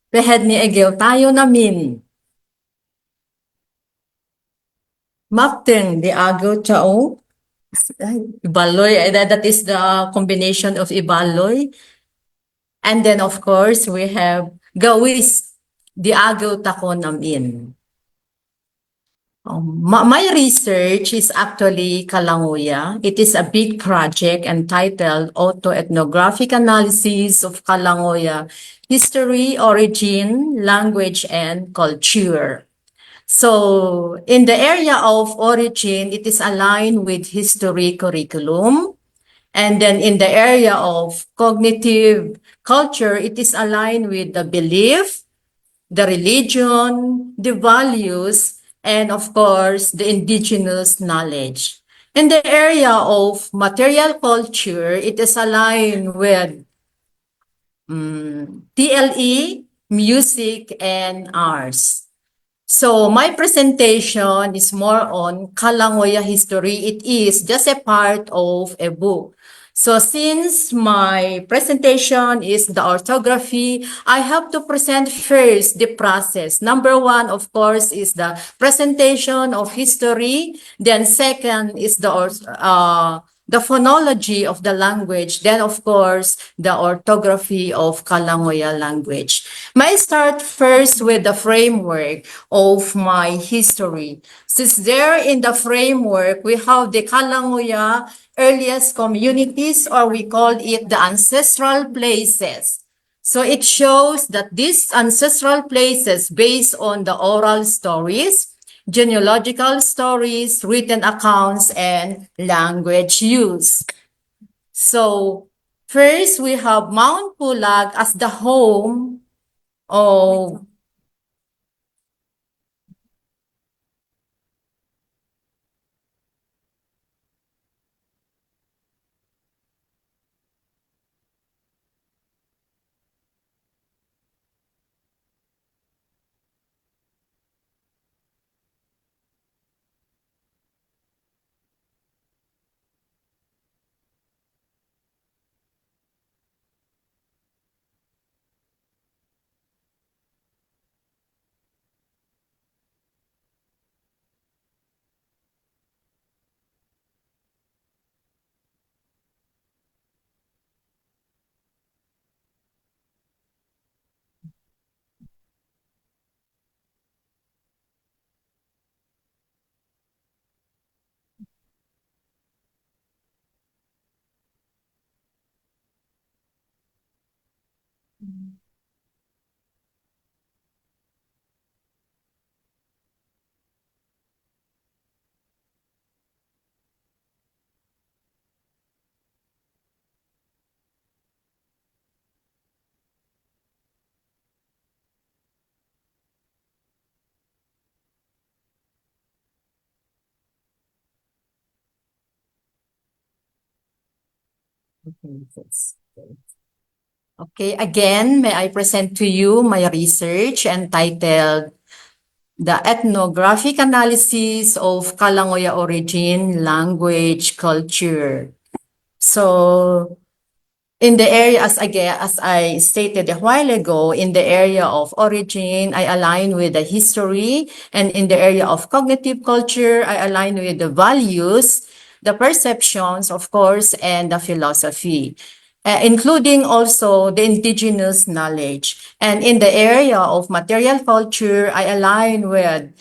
Pehed ni egel tayo namin. Mapteng di agaw chao. Ibaloy, that is the combination of ibaloy. And then of course we have gawis di agaw tako namin. My research is actually Kalanguya. It is a big project entitled Autoethnographic Analysis of Kalanguya History, Origin, Language, and Culture. So in the area of origin, it is aligned with history curriculum. And then in the area of cognitive culture, it is aligned with the belief, the religion, the values, and of course, the indigenous knowledge. In the area of material culture, it is aligned with TLE, music, and arts. So my presentation is more on Kalanguya history. It is just a part of a book. So since my presentation is the orthography, I have to present first the process. Number one, of course, is the presentation of history. Then second is the phonology of the language, then of course, the orthography of Kalanguya language. May start first with the framework of my history. Since there in the framework, we have the Kalanguya earliest communities, or we call it the ancestral places. So it shows that these ancestral places, based on the oral stories, genealogical stories, written accounts, and language use. So first, we have Mount Pulag as the home of Okay, again, may I present to you my research entitled The Ethnographic Analysis of Kalanguya Origin, Language, Culture. So in the area, as I stated a while ago, in the area of origin, I align with the history, and in the area of cognitive culture, I align with the values, the perceptions, of course, and the philosophy, including also the indigenous knowledge. And in the area of material culture, I align with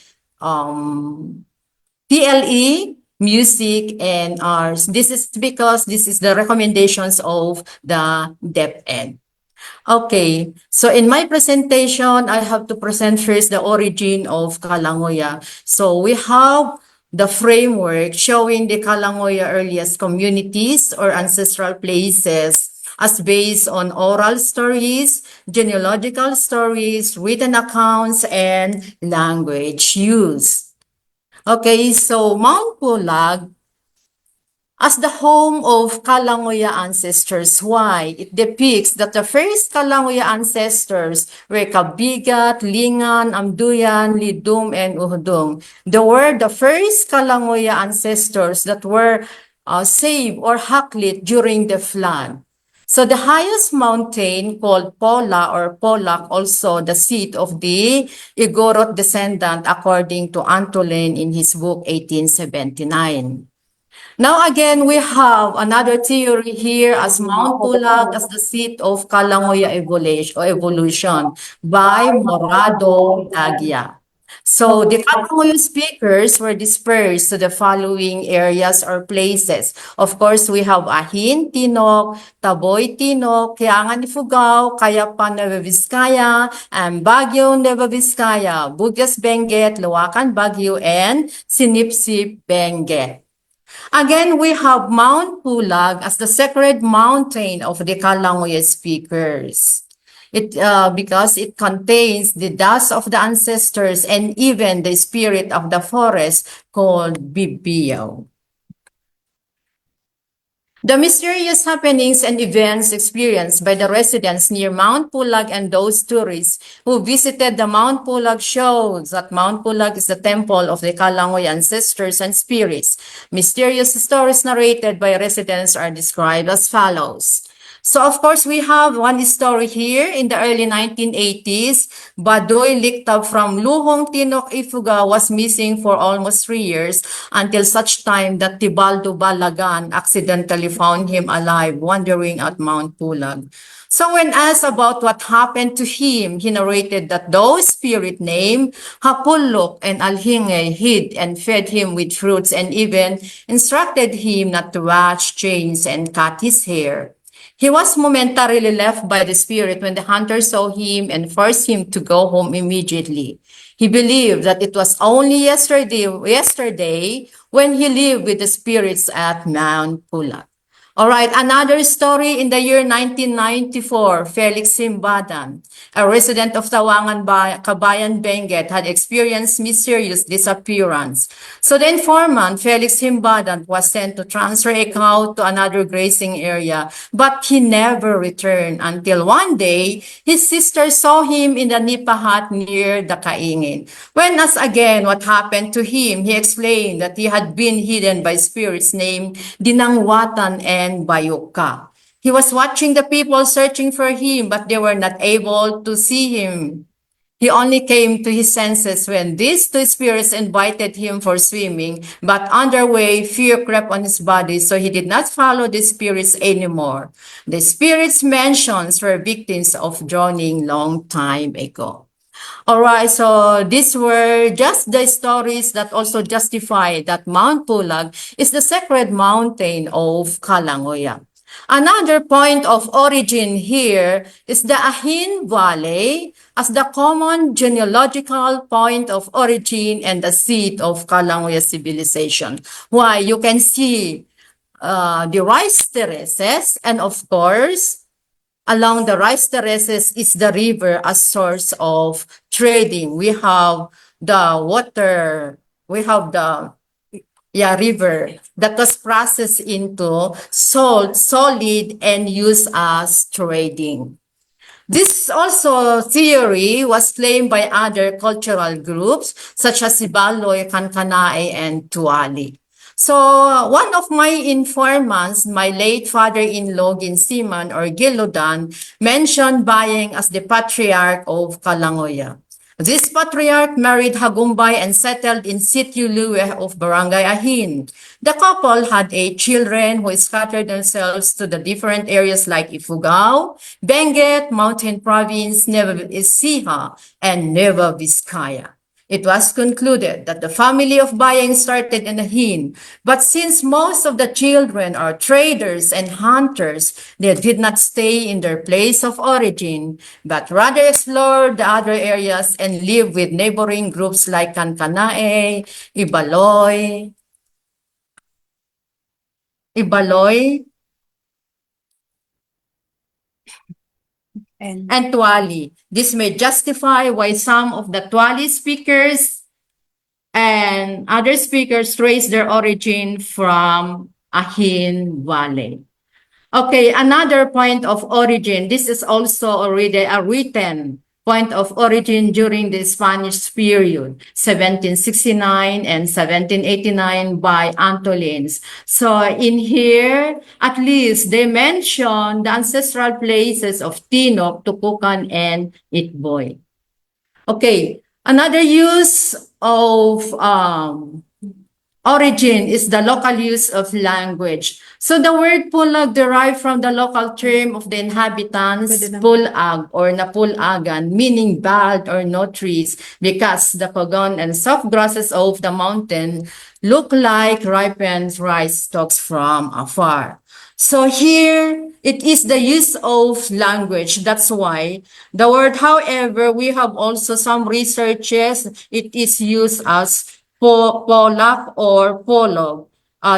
PLE, music, and arts. This is because this is the recommendations of the DepEd. Okay, so in my presentation, I have to present first the origin of Kalanguya. So we have the framework showing the Kalanguya earliest communities or ancestral places as based on oral stories, genealogical stories, written accounts, and language use. Okay, so Mount Pulag as the home of Kalanguya ancestors. Why? It depicts that the first Kalanguya ancestors were Kabigat, Lingan, Amduyan, Lidum, and Uhdum. They were the first Kalanguya ancestors that were saved or haklit during the flood. So the highest mountain called Pola or Polak, also the seat of the Igorot descendant according to Antolin in his book 1879. Now again, we have another theory here as Mount Pulag as the seat of Kalanguya evolution by Morado Dagia. So the Kalanguya speakers were dispersed to the following areas or places. Of course, we have Ahin, Tinoc, Taboy, Tinoc, Kiangan, Ifugao, Kayapan, Nueva Vizcaya, and Baguio, Nueva Vizcaya, Bugas, Benguet, Luacan, Baguio, and Sinipsip, Benguet. Again, we have Mount Pulag as the sacred mountain of the Kalanguya speakers. Because it contains the dust of the ancestors and even the spirit of the forest called Bibiyao. The mysterious happenings and events experienced by the residents near Mount Pulag and those tourists who visited the Mount Pulag shows that Mount Pulag is the temple of the Kalanguya ancestors and spirits. Mysterious stories narrated by residents are described as follows. So, of course, we have one story here in the early 1980s. Badoy Liktab from Luhong Tinoc Ifugao was missing for almost 3 years until such time that Tibaldo Balagan accidentally found him alive wandering at Mount Pulag. So when asked about what happened to him, he narrated that those spirit named Hapulok and Alhingay hid and fed him with fruits and even instructed him not to wash, change, and cut his hair. He was momentarily left by the spirit when the hunter saw him and forced him to go home immediately. He believed that it was only yesterday when he lived with the spirits at Mount Pulag. All right, another story in the year 1994, Felix Simbadan, a resident of Tawangan Kabayan, Benguet, had experienced mysterious disappearance. So the informant, Felix Simbadan, was sent to transfer a cow to another grazing area, but he never returned until one day, his sister saw him in the nipa hut near the Kaingin. When asked again what happened to him, he explained that he had been hidden by spirits named Dinangwatan and Bayuka. He was watching the people searching for him, but they were not able to see him. He only came to his senses when these two spirits invited him for swimming, but on their way, fear crept on his body, so he did not follow the spirits anymore. The spirits mentioned were victims of drowning long time ago. All right, so these were just the stories that also justify that Mount Pulag is the sacred mountain of Kalanguya. Another point of origin here is the Ahin Valley as the common genealogical point of origin and the seat of Kalanguya civilization. Why? You can see the rice terraces, and of course, along the rice terraces is the river as source of trading. We have the water, we have the river that was processed into salt, solid, and used as trading. This also theory was claimed by other cultural groups such as Sibaloy, Kankanae, and Tuali. So one of my informants, my late father-in-law Guinsiman or Gilodan, mentioned Bayeng as the patriarch of Kalanguya. This patriarch married Hagumbay and settled in Sitio Luwe of Barangay Ahin. The couple had 8 children who scattered themselves to the different areas like Ifugao, Benguet, Mountain Province, Nueva Ecija, and Nueva Vizcaya. It was concluded that the family of Bayeng started in Ahin, but since most of the children are traders and hunters, they did not stay in their place of origin, but rather explored the other areas and lived with neighboring groups like Kankanae, Ibaloy, and Tuali. This may justify why some of the Tuali speakers and other speakers trace their origin from Ahin Valley. Okay, another point of origin. This is also already a written point of origin during the Spanish period, 1769 and 1789 by Antolins. So in here, at least they mention the ancestral places of Tinoc, Tukukan, and Itboy. Okay, another use of origin is the local use of language. So the word Pulag derived from the local term of the inhabitants, Pulag or Napulagan, meaning bald or no trees, because the cogon and soft grasses of the mountain look like ripened rice stalks from afar. So here, it is the use of language. That's why the word, however, we have also some researches, it is used as Polak or Polog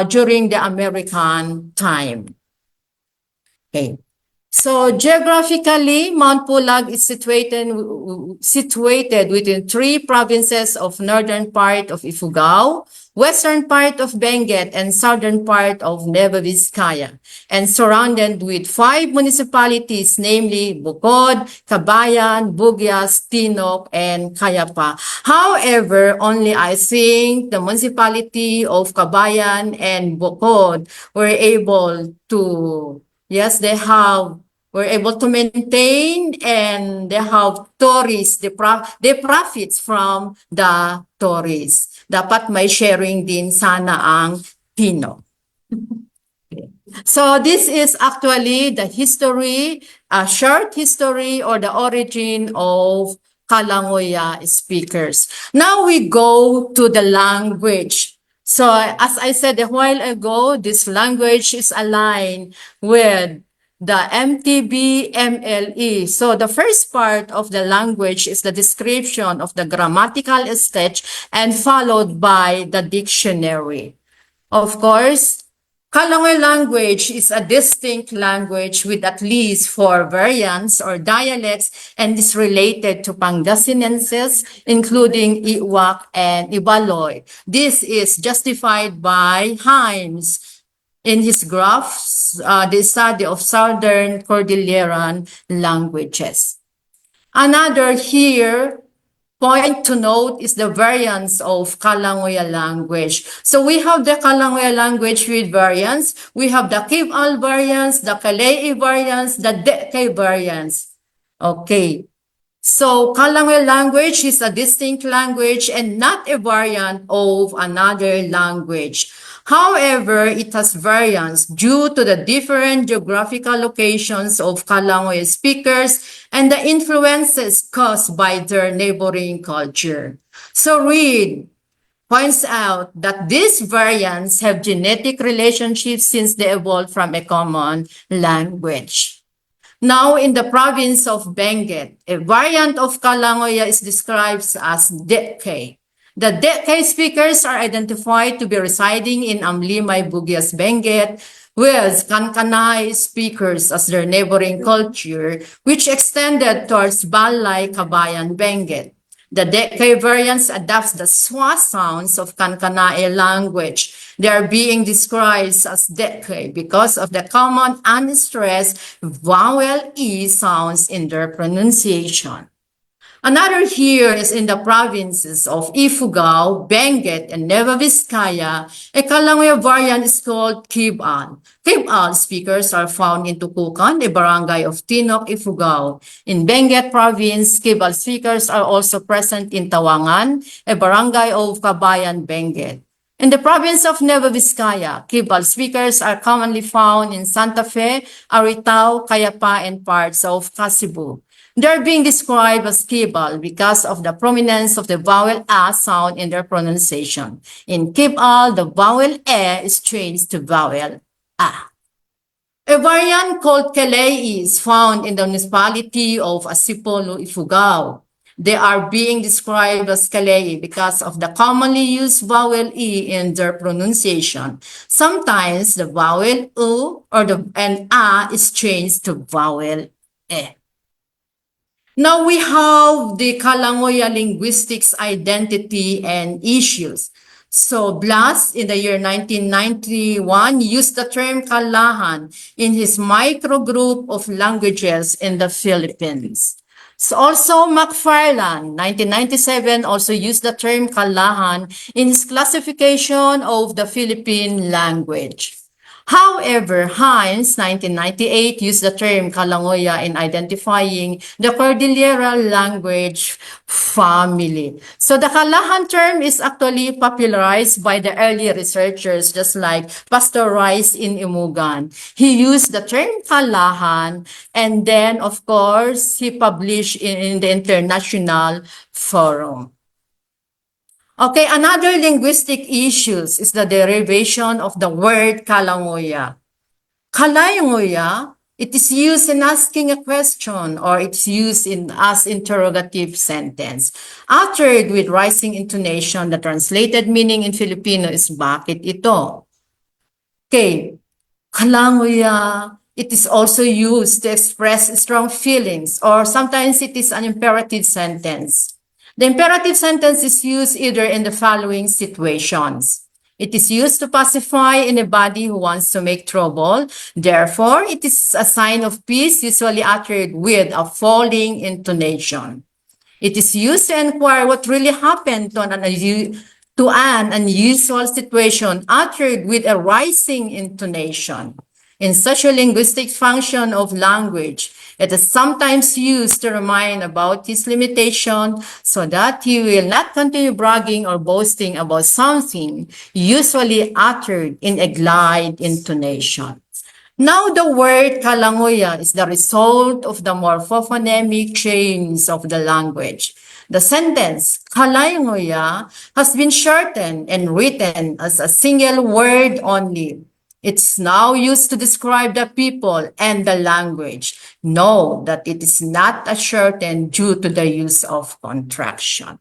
during the American time. Okay. So geographically, Mount Pulag is situated within 3 provinces of northern part of Ifugao, western part of Benguet, and southern part of Nueva Vizcaya, and surrounded with 5 municipalities, namely Bukod, Kabayan, Bugyas, Tinoc, and Cayapa. However, only I think the municipality of Kabayan and Bukod were able to, yes, were able to maintain, and they have tourists, they profits from the tourists. Dapat may sharing din sana ang Pino. So this is actually the history, a short history or the origin of Kalanguya speakers. Now we go to the language. So as I said a while ago, this language is aligned with the MTB-MLE. So the first part of the language is the description of the grammatical stage and followed by the dictionary. Of course, Kalanguya language is a distinct language with at least 4 variants or dialects and is related to Pangasinenses, including Iwak and Ibaloy. This is justified by Himes in his graphs, the study of Southern Cordilleran languages. Another here point to note is the variants of Kalanguya language. So we have the Kalanguya language with variants. We have the 𝐂𝐴𝐴 variants, the 𝐂𝐨𝐴 variants, the 𝑑𝐞𝐬 variants. Okay. So Kalanguya language is a distinct language and not a variant of another language. However, it has variants due to the different geographical locations of Kalanguya speakers and the influences caused by their neighboring culture. So Reed points out that these variants have genetic relationships since they evolved from a common language. Now, in the province of Benguet, a variant of Kalanguya is described as 𝑑𝒐𝐬. The 𝑑𝒐𝐬 speakers are identified to be residing in Amlimay, Bugyas, Benguet, with Kankanay speakers as their neighboring culture, which extended towards Balay, Kabayan, Benguet. The 𝑑𝒐𝐬 variants adapts the schwa sounds of Kankanay language. They are being described as 𝑑𝒐𝐬 because of the common unstressed vowel E sounds in their pronunciation. Another here is in the provinces of Ifugao, Benguet, and Nueva Vizcaya. A Kalanguya variant is called 𝐂𝐵𝒈𝒈. 𝐂𝐵𝒈𝒈 speakers are found in Tukukan, a barangay of Tinoc, Ifugao. In Benguet province, 𝐂𝐵𝒈𝒈 speakers are also present in Tawangan, a barangay of Kabayan, Benguet. In the province of Nueva Vizcaya, 𝐂𝐵𝒈𝒈 speakers are commonly found in Santa Fe, Aritao, Cayapa, and parts of Cebu. They are being described as 𝐂𝐵𝒈𝒈 because of the prominence of the vowel A sound in their pronunciation. In 𝐂𝐵𝒈𝒈, the vowel E is changed to vowel A. A variant called 𝐾𝐿𝐴 is found in the municipality of Asipolo, Ifugao. They are being described as 𝐾𝐿𝐴 because of the commonly used vowel E in their pronunciation. Sometimes the vowel U and A is changed to vowel E. Now we have the Kalanguya linguistics identity and issues. So Blas, in the year 1991, used the term Kalahan in his microgroup of languages in the Philippines. So also, McFarland, 1997, also used the term Kalahan in his classification of the Philippine language. However, Hines, 1998, used the term Kalanguya in identifying the Cordillera language family. So the Kalahan term is actually popularized by the early researchers, just like Pastor Rice in Imugan. He used the term Kalahan, and then, of course, he published in the International Forum. Okay, another linguistic issues is the derivation of the word Kalanguya. Kalanguya, it is used in asking a question or it's used in as interrogative sentence. Uttered with rising intonation, the translated meaning in Filipino is bakit ito? Okay, Kalanguya, it is also used to express strong feelings or sometimes it is an imperative sentence. The imperative sentence is used either in the following situations. It is used to pacify anybody who wants to make trouble. Therefore, it is a sign of peace, usually uttered with a falling intonation. It is used to inquire what really happened to an unusual situation, uttered with a rising intonation. In such a linguistic function of language, it is sometimes used to remind about his limitation so that he will not continue bragging or boasting about something, usually uttered in a glide intonation. Now the word Kalanguya is the result of the morphophonemic change of the language. The sentence Kalanguya has been shortened and written as a single word only. It's now used to describe the people and the language. Know that it is not a shortened due to the use of contraction.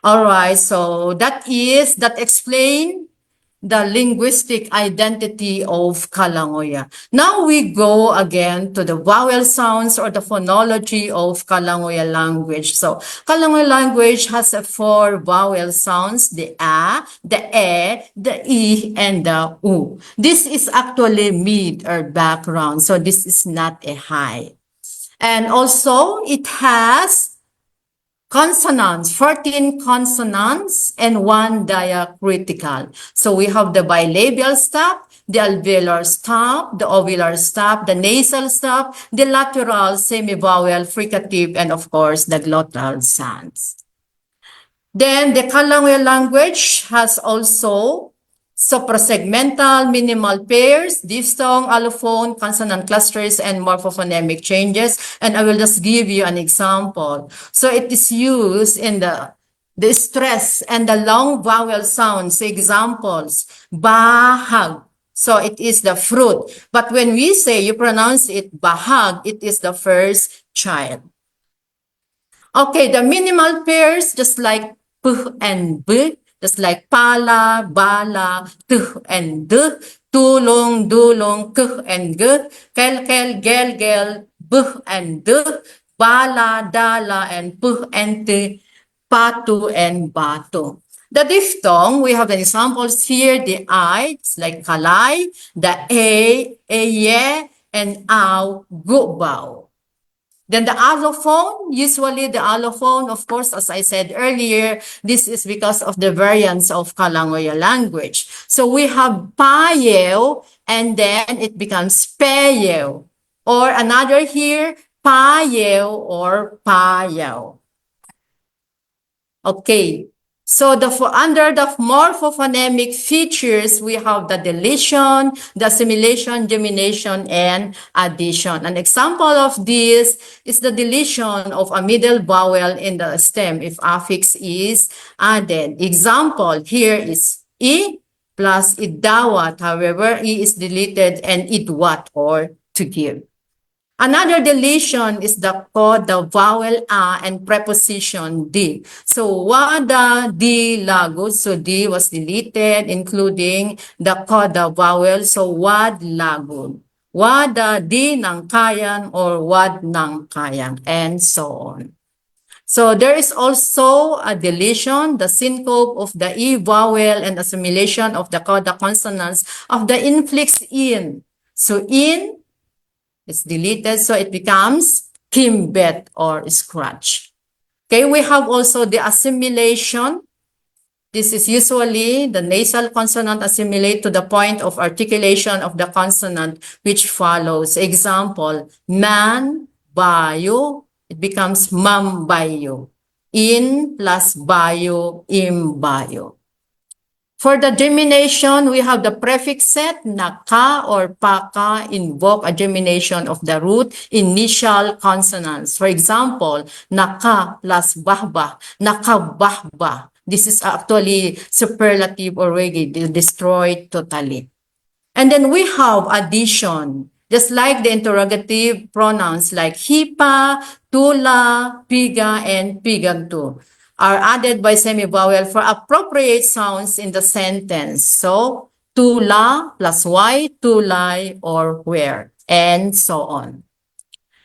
All right, so that explains the linguistic identity of Kalanguya. Now we go again to the vowel sounds or the phonology of Kalanguya language. So Kalanguya language has 4 vowel sounds, the a, the e, the I, and the u. This is actually mid or background, so this is not a high. And also it has consonants, 14 consonants and 1 diacritical. So we have the bilabial stop, the alveolar stop, the ovular stop, the nasal stop, the lateral semivowel fricative, and of course the glottal sounds. Then the Kalanguya language has also suprasegmental minimal pairs, diphthong, allophone, consonant clusters, and morphophonemic changes. And I will just give you an example. So it is used in the stress and the long vowel sounds. Examples, bahag. So it is the fruit. But when we say you pronounce it bahag, it is the first child. Okay, the minimal pairs, just like p and b, just like pala, bala, tuh and duh, tulong, dulong, kuh and guh, kel, gel, buh and duh, bala, dala, and puh and tuh, patu and batu. The diphthong, we have examples here, the I, it's like kalay, the ye, and aw, gubao. Then the allophone, usually the allophone, of course, as I said earlier, this is because of the variants of Kalanguya language. So we have payew, and then it becomes payew. Or another here, payew or payaw. Okay. So under the morphophonemic features, we have the deletion, the assimilation, gemination, and addition. An example of this is the deletion of a middle vowel in the stem if affix is added. Example here is I plus idawat. However, I is deleted and idwat or to give. Another deletion is the vowel a and preposition di. So wada di lagod. So di was deleted, including the vowel. So wad lagod. Wada di ng kayan or wad ng kayan, and so on. So there is also a deletion, the syncope of the E vowel and assimilation of the consonants of the infix in. So in, it's deleted, so it becomes kimbet, or scratch. Okay, we have also the assimilation. This is usually the nasal consonant assimilate to the point of articulation of the consonant which follows. Example, man, bayo, it becomes mam bayo. In plus bayo, im bayo. For the gemination, we have the prefix set na ka or paka invoke a gemination of the root initial consonants. For example, naka plus bahba, nakabahba. This is actually superlative already, destroyed totally. And then we have addition, just like the interrogative pronouns like hipa, tula, piga, and pigantu are added by semivowel for appropriate sounds in the sentence. So, tula plus y, tulay, or where, and so on.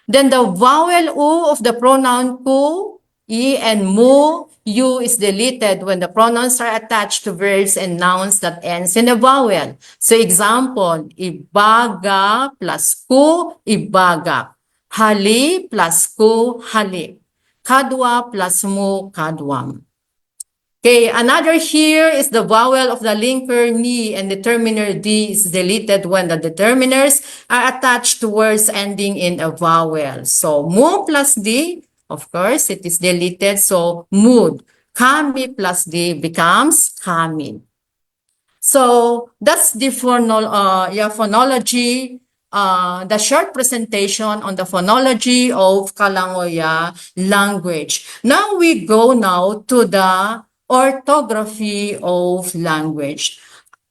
Then the vowel u of the pronoun ku, i, and mu, u is deleted when the pronouns are attached to verbs and nouns that ends in a vowel. So example, ibaga plus ku, ibaga. Hali plus ku, hali. Kadwa plus mu, kadwam. Okay, another here is the vowel of the linker ni and determiner d is deleted when the determiners are attached to words ending in a vowel. So, mu plus d, of course, it is deleted. So, mood. Kami plus d becomes kami. So, that's the phonology, the short presentation on the phonology of Kalanguya language. Now we go to the orthography of language.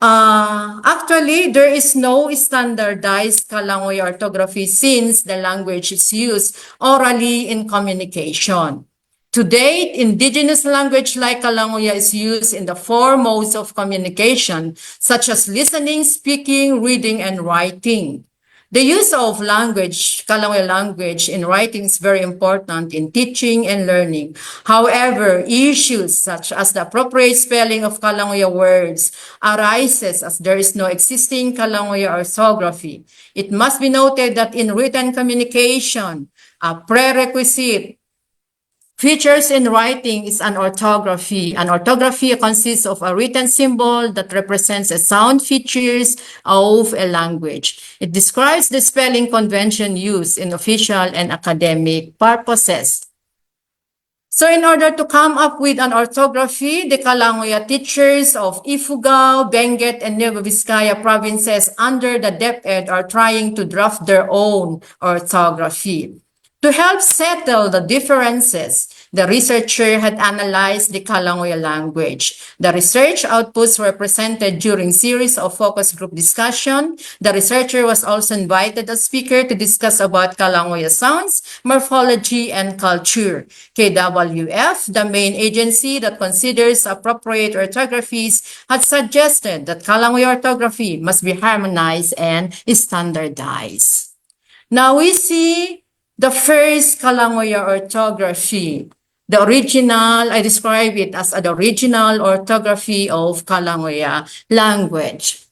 Actually, there is no standardized Kalanguya orthography since the language is used orally in communication. To date, indigenous language like Kalanguya is used in the four modes of communication, such as listening, speaking, reading, and writing. The use of language, Kalanguya language, in writing is very important in teaching and learning. However, issues such as the appropriate spelling of Kalanguya words arises as there is no existing Kalanguya orthography. It must be noted that in written communication, a prerequisite features in writing is an orthography. An orthography consists of a written symbol that represents the sound features of a language. It describes the spelling convention used in official and academic purposes. So in order to come up with an orthography, the Kalanguya teachers of Ifugao, Benguet, and Nueva Vizcaya provinces under the DepEd are trying to draft their own orthography. To help settle the differences, the researcher had analyzed the Kalanguya language. The research outputs were presented during series of focus group discussion. The researcher was also invited as speaker to discuss about Kalanguya sounds, morphology, and culture. KWF, the main agency that considers appropriate orthographies, had suggested that Kalanguya orthography must be harmonized and standardized. Now we see the first Kalanguya orthography. The original, I describe it as the original orthography of Kalanguya language.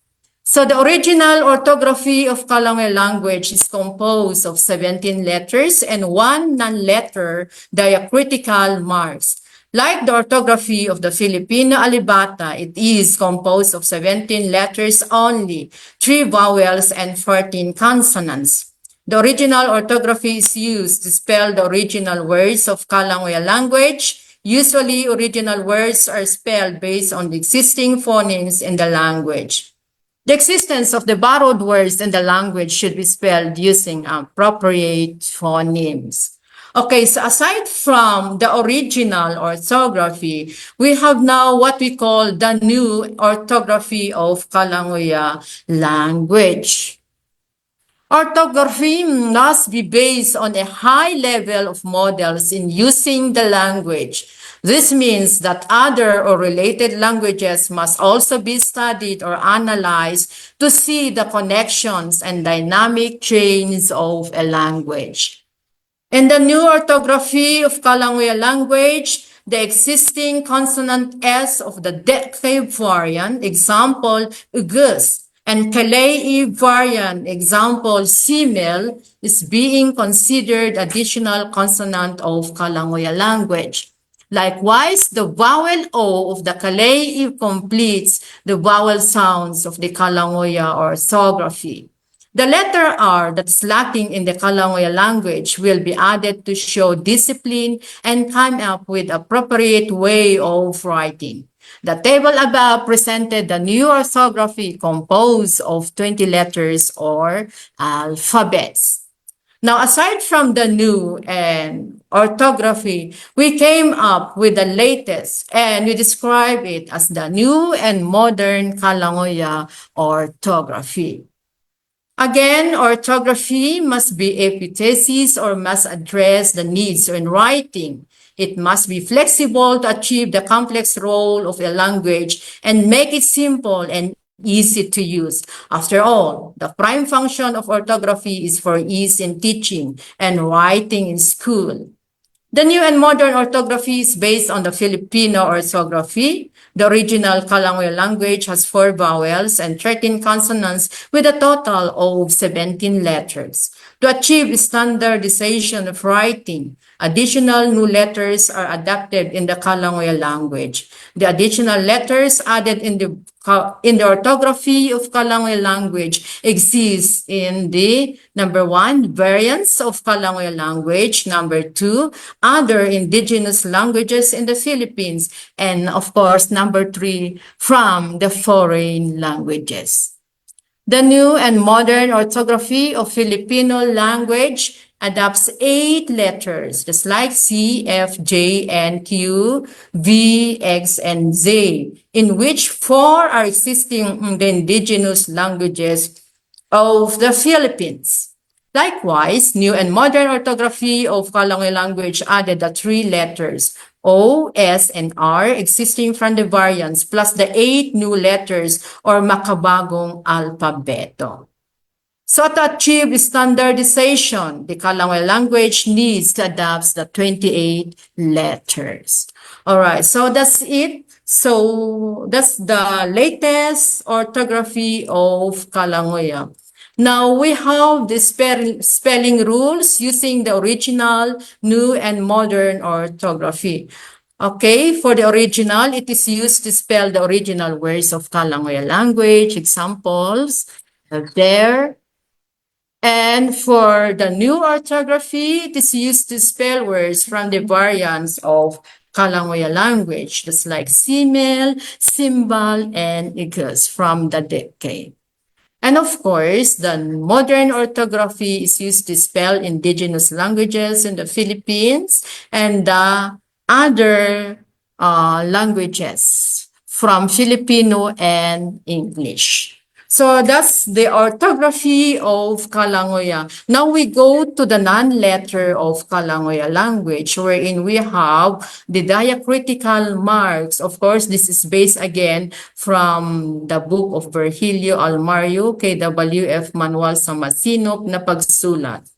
So the original orthography of Kalanguya language is composed of 17 letters and one non-letter diacritical marks. Like the orthography of the Filipino Alibata, it is composed of 17 letters only, 3 vowels and 14 consonants. The original orthography is used to spell the original words of Kalanguya language. Usually, original words are spelled based on the existing phonemes in the language. The existence of the borrowed words in the language should be spelled using appropriate phonemes. Okay, so aside from the original orthography, we have now what we call the new orthography of Kalanguya language. Orthography must be based on a high level of models in using the language. This means that other or related languages must also be studied or analyzed to see the connections and dynamic chains of a language. In the new orthography of Kalanguya language, the existing consonant S of the decade variant, example, gus, And Kalei variant, example, simil, is being considered additional consonant of Kalanguya language. Likewise, the vowel O of the Kalei completes the vowel sounds of the Kalanguya orthography. The letter R that's lacking in the Kalanguya language will be added to show discipline and come up with appropriate way of writing. The table above presented the new orthography composed of 20 letters or alphabets. Now, aside from the new and orthography, we came up with the latest and we describe it as the new and modern Kalanguya orthography. Again, orthography must be epitasis or must address the needs in writing. It must be flexible to achieve the complex role of a language and make it simple and easy to use. After all, the prime function of orthography is for ease in teaching and writing in school. The new and modern orthography is based on the Filipino orthography. The original Kalanguya language has 4 vowels and 13 consonants with a total of 17 letters. To achieve standardization of writing, additional new letters are adapted in the Kalanguya language. The additional letters added in the orthography of Kalanguya language exists in the number 1, variants of Kalanguya language, number 2, other indigenous languages in the Philippines, and of course, number 3, from the foreign languages. The new and modern orthography of Filipino language adopts 8 letters, just like C, F, J, N, Q, V, X, and Z, in which 4 are existing in the indigenous languages of the Philippines. Likewise, new and modern orthography of Kalanguya language added the 3 letters O, S, and R existing from the variants plus the 8 new letters or makabagong alpabeto. So to achieve standardization, the Kalanguya language needs to adopt the 28 letters. All right, so that's it. So that's the latest orthography of Kalanguya. Now we have the spelling rules using the original, new, and modern orthography. Okay, for the original, it is used to spell the original words of Kalanguya language. Examples are there. And for the new orthography, it is used to spell words from the variants of Kalanguya language, just like simil, symbol, and igus from the decade. And of course, the modern orthography is used to spell indigenous languages in the Philippines and the other languages from Filipino and English. So that's the orthography of Kalanguya. Now we go to the non-letter of Kalanguya language, wherein we have the diacritical marks. Of course, this is based again from the book of Virgilio Almario, KWF Manual sa Masinop na Pagsulat.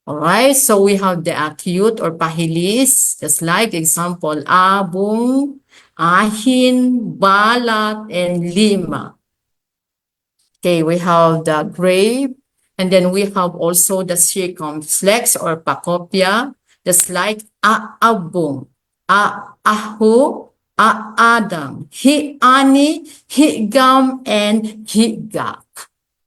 Alright, so we have the acute or pahilis, just like example, abong, ahin, balat, and lima. Okay, we have the grave, and then we have also the circumflex or pakopya, just like aabong, ahu, aadam, hiani, higam, and higak.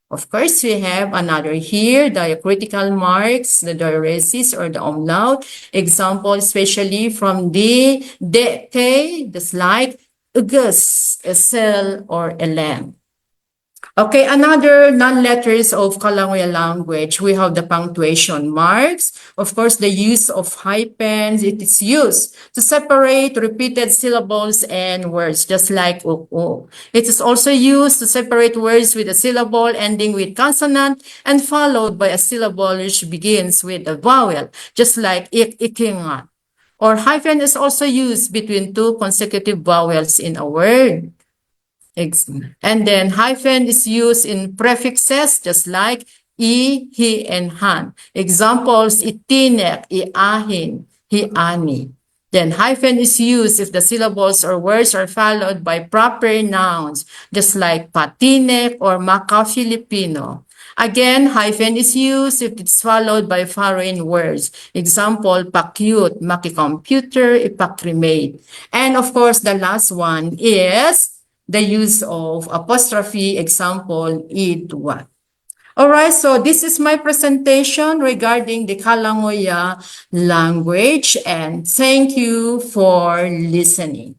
Of course, we have another here, diacritical marks, the diaresis or the umlaut. Example, especially from the dete, just like ugus, esel, or elem. Okay, another non-letters of Kalanguya language, we have the punctuation marks. Of course, the use of hyphens, it is used to separate repeated syllables and words, just like uku. It is also used to separate words with a syllable ending with consonant and followed by a syllable which begins with a vowel, just like ikingat. Or hyphen is also used between 2 consecutive vowels in a word. And then hyphen is used in prefixes, just like i, he, and han. Examples, itinek, iahin, hiani. Then hyphen is used if the syllables or words are followed by proper nouns, just like Patinek or Maka Filipino. Again, hyphen is used if it's followed by foreign words. Example, pa-cute, maki-computer, ipakrimate. And of course, the last one is the use of apostrophe, example, idwa. All right, so this is my presentation regarding the Kalanguya language, and thank you for listening.